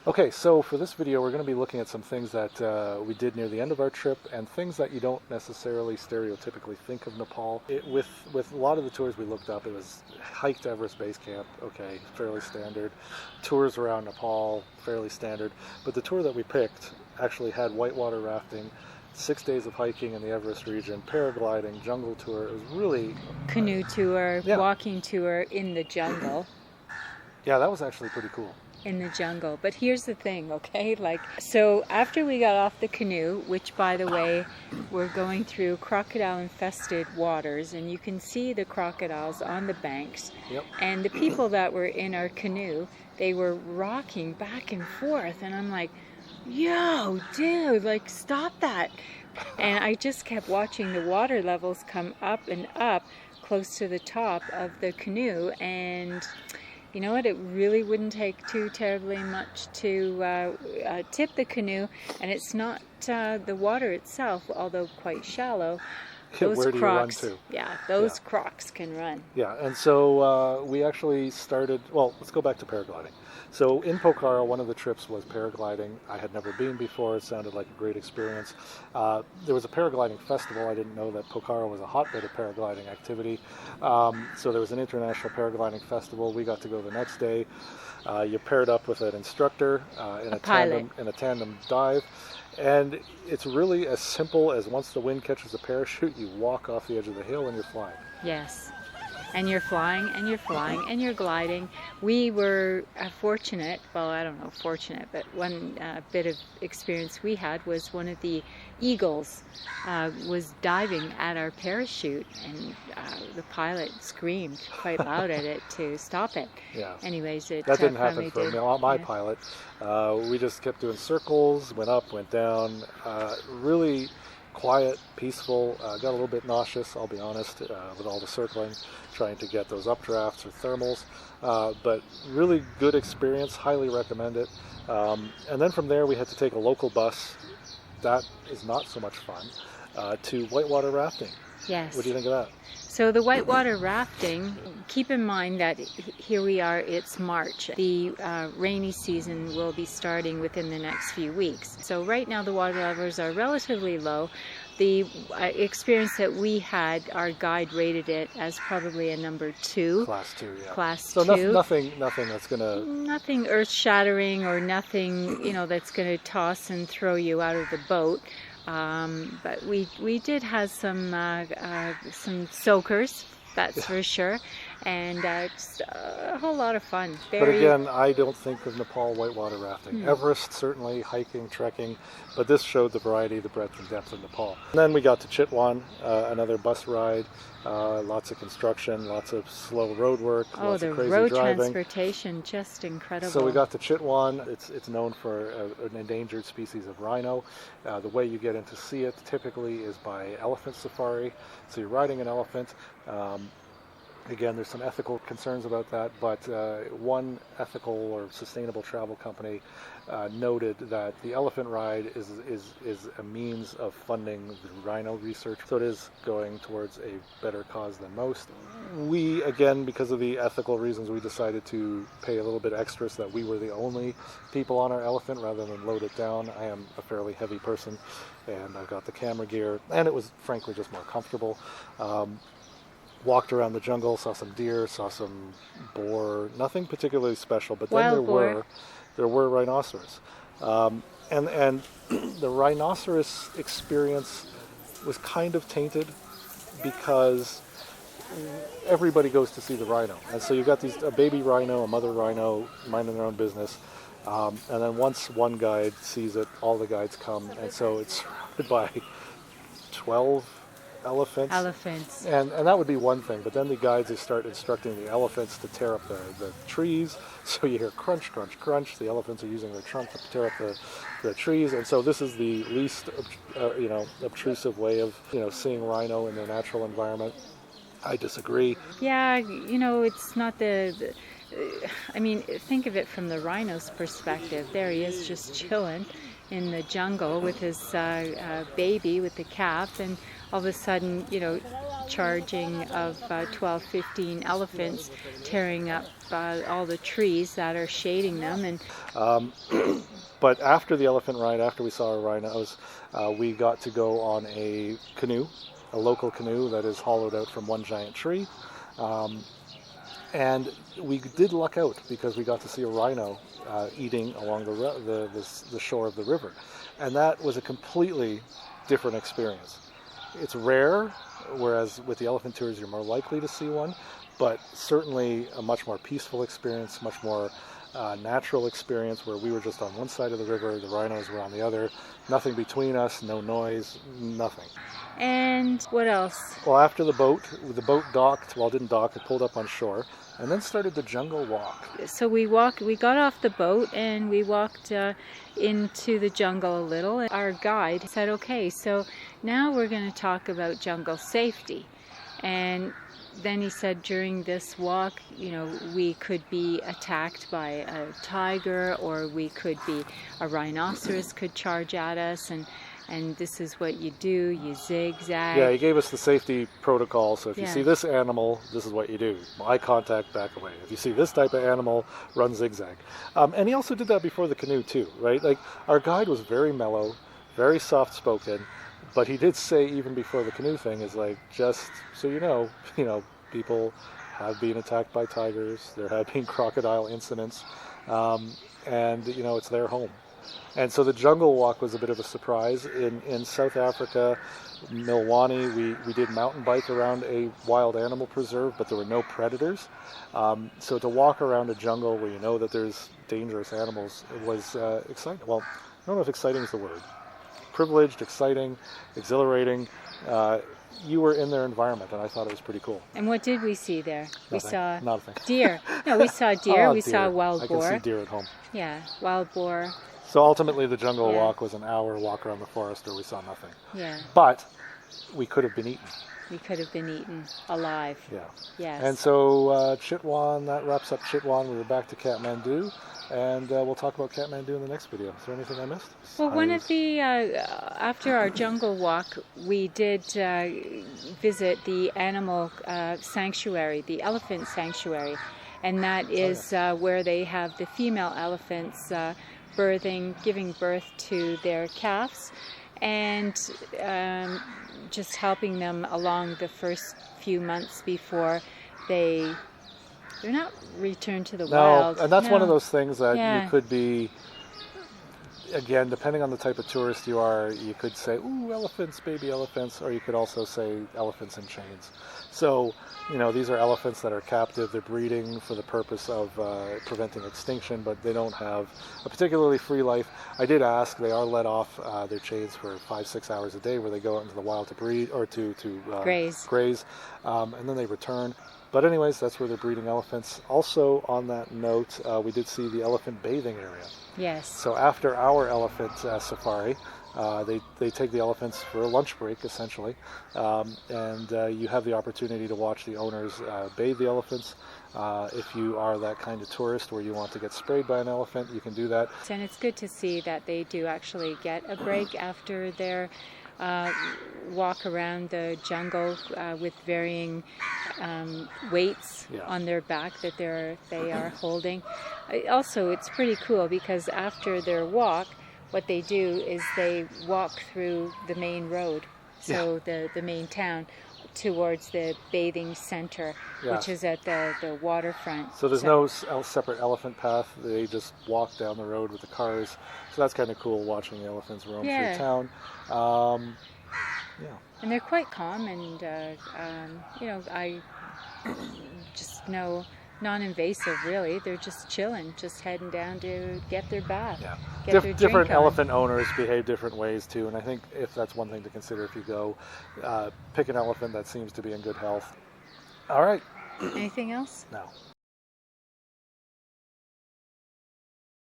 Okay, so for this video, we're going to be looking at some things that we did near the end of our trip and things that you don't necessarily stereotypically think of Nepal. With a lot of the tours we looked up, it was hiked Everest Base Camp, okay, fairly standard. Tours around Nepal, fairly standard. But the tour that we picked actually had whitewater rafting, 6 days of hiking in the Everest region, paragliding, jungle tour. It was really... Canoe tour, yeah. Walking tour in the jungle. Yeah, that was actually pretty cool. In the jungle. But here's the thing, okay? So after we got off the canoe, which by the way, we're going through crocodile-infested waters, and you can see the crocodiles on the banks. Yep. And the people that were in our canoe, they were rocking back and forth, and I'm like, yo, dude, stop that. And I just kept watching the water levels come up and up close to the top of the canoe, and you know what, it really wouldn't take too terribly much to tip the canoe, and it's not the water itself, although quite shallow. Those Where do crocs, you run to? Yeah, those crocs can run. Yeah, and so we actually started, well, let's go back to paragliding. So in Pokhara, one of the trips was paragliding. I had never been before. It sounded like a great experience. There was a paragliding festival. I didn't know that Pokhara was a hotbed of paragliding activity. So there was an international paragliding festival. We got to go the next day. You paired up with an instructor in a tandem dive. And it's really as simple as once the wind catches the parachute, you walk off the edge of the hill and you're flying. Yes. And you're flying, and you're flying, and you're gliding. We were fortunate, well, I don't know, fortunate, but one bit of experience we had was one of the eagles was diving at our parachute, and the pilot screamed quite loud at it to stop it. Yeah. Anyways, that didn't happen for my pilot. We just kept doing circles, went up, went down, really quiet, peaceful. Got a little bit nauseous, I'll be honest, with all the circling, trying to get those updrafts or thermals. But really good experience, highly recommend it. And then from there we had to take a local bus. That is not so much fun, to whitewater rafting. Yes. What do you think of that? So the whitewater rafting, keep in mind that here we are, it's March. The rainy season will be starting within the next few weeks. So right now the water levels are relatively low. The experience that we had, our guide rated it as probably a number 2. Class 2, yeah. Class 2. So nothing that's going to... Nothing earth-shattering or nothing, that's going to toss and throw you out of the boat. But we did have some soakers, that's for sure, and just a whole lot of fun. But again, I don't think of Nepal whitewater rafting. Everest, certainly, hiking, trekking, but this showed the variety, the breadth and depth of Nepal. And then we got to Chitwan, another bus ride, lots of construction, lots of slow road work, lots of crazy road driving. Transportation, just incredible. So we got to Chitwan. It's known for an endangered species of rhino. The way you get in to see it typically is by elephant safari. So you're riding an elephant. Again, there's some ethical concerns about that, but one ethical or sustainable travel company noted that the elephant ride is a means of funding the rhino research, so it is going towards a better cause than most. We, again, because of the ethical reasons, we decided to pay a little bit extra so that we were the only people on our elephant rather than load it down. I am a fairly heavy person, and I've got the camera gear, and it was frankly just more comfortable. Walked around the jungle, saw some deer, saw some boar, nothing particularly special, but then there were rhinoceros. And the rhinoceros experience was kind of tainted because everybody goes to see the rhino. And so you've got a baby rhino, a mother rhino, minding their own business. And then once one guide sees it, all the guides come. And so it's surrounded by 12 elephants. And that would be one thing, but then the guides, they start instructing the elephants to tear up the trees. So you hear crunch, crunch, crunch. The elephants are using their trunk to tear up the trees. And so this is the least obtrusive way of seeing rhino in their natural environment. I disagree. Yeah, it's not I mean, think of it from the rhino's perspective. There he is, just chilling in the jungle with his baby, with the calf, and all of a sudden, charging of 12, 15 elephants, tearing up all the trees that are shading them. And But after the elephant ride, after we saw our rhinos, we got to go on a canoe, a local canoe that is hollowed out from one giant tree. And we did luck out because we got to see a rhino eating along the shore of the river. And that was a completely different experience. It's rare, whereas with the elephant tours you're more likely to see one, but certainly a much more peaceful experience, much more natural experience, where we were just on one side of the river, the rhinos were on the other, nothing between us, no noise, nothing. And what else? Well, after the boat docked, well, it didn't dock, it pulled up on shore, and then started the jungle walk. So we got off the boat and we walked into the jungle a little. Our guide said, okay, so now we're going to talk about jungle safety. And then he said during this walk, we could be attacked by a tiger, or a rhinoceros could charge at us, and this is what you do, you zigzag. Yeah, he gave us the safety protocol, so if you see this animal, this is what you do. Eye contact, back away. If you see this type of animal, run zigzag. And he also did that before the canoe too, right? Like, our guide was very mellow, very soft-spoken, but he did say even before the canoe thing is like, just so you know, people have been attacked by tigers, there have been crocodile incidents, and it's their home. And so the jungle walk was a bit of a surprise. In South Africa, Milwani, we did mountain bike around a wild animal preserve, but there were no predators. So to walk around a jungle where you know that there's dangerous animals, it was exciting. Well, I don't know if exciting is the word. Privileged, exciting, exhilarating. You were in their environment, and I thought it was pretty cool. And what did we see there? Nothing. We saw Nothing. Deer. No, we saw deer. Oh, we deer. saw wild boar. I can see deer at home. Yeah, wild boar. So ultimately, the jungle walk was an hour walk around the forest where we saw nothing. Yeah. But we could have been eaten. We could have been eaten alive. Yeah. Yes. And so Chitwan, that wraps up Chitwan. We were back to Kathmandu, and we'll talk about Kathmandu in the next video. Is there anything I missed? Well, one of the, after our jungle walk, we did visit the animal sanctuary, the elephant sanctuary, and that is where they have the female elephants giving birth to their calves, and just helping them along the first few months before they're not returned to the wild. And that's one of those things that Yeah. you could be, again, depending on the type of tourist you are, you could say, ooh, elephants, baby elephants, or you could also say elephants in chains. So, these are elephants that are captive. They're breeding for the purpose of preventing extinction, but they don't have a particularly free life. I did ask, they are let off their chains for 5-6 hours a day, where they go out into the wild to breed, or to graze, and then they return. But anyways, that's where they're breeding elephants. Also, on that note, we did see the elephant bathing area. Yes. So after our elephant safari, they take the elephants for a lunch break, essentially, and you have the opportunity to watch the owners bathe the elephants. If you are that kind of tourist where you want to get sprayed by an elephant, you can do that. And it's good to see that they do actually get a break after their walk around the jungle with varying weights on their back that they are holding. Also, it's pretty cool because after their walk, what they do is they walk through the main road, so the main town, towards the bathing center, which is at the waterfront. So there's no separate elephant path. They just walk down the road with the cars. So that's kind of cool, watching the elephants roam through town. And they're quite calm, and I just know non-invasive, really. They're just chilling, just heading down to get their bath. Get their different drink on. elephant owners behave different ways too, and I think if that's one thing to consider if you go, pick an elephant that seems to be in good health. All right. Anything else? No.